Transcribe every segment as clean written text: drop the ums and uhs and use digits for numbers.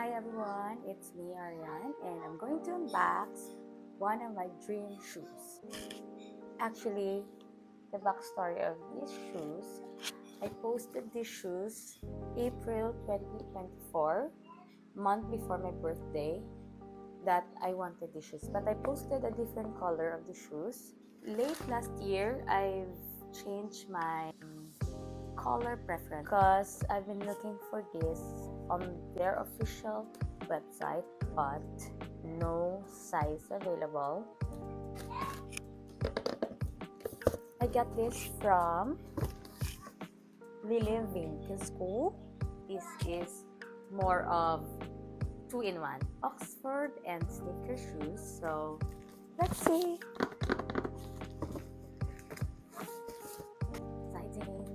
Hi everyone, it's me Ariane and I'm going to unbox one of my dream shoes. Actually, the backstory of these shoes, I posted these shoes April 2024, month before my birthday, that I wanted these shoes. But I posted a different color of the shoes. Late last year, I've changed my color preference because I've been looking for this on their official website but no size available. I got this from Vinkel Sko. This is more of 2-in-1 Oxford and sneaker shoes. So let's see. Exciting.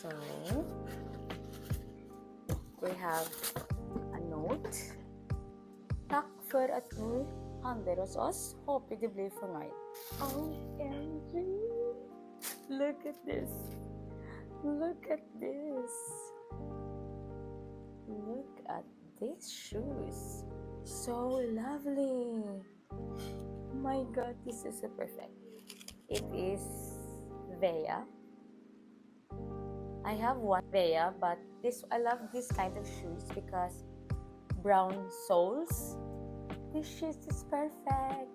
So they have a note. Tack för att du handlar hos oss. Hoppas du blir förnöjd. OMG! Look at this. Look at this. Look at these shoes. So lovely. My god, this is so perfect. It is Vea. I have one Vea, but I love this kind of shoes because brown soles. This shoes is perfect.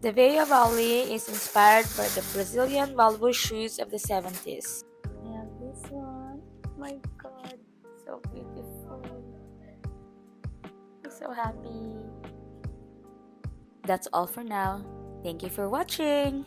The Vea Valley is inspired by the Brazilian Volvo shoes of the 70s. I have this one. My god, so beautiful. I'm so happy. That's all for now. Thank you for watching.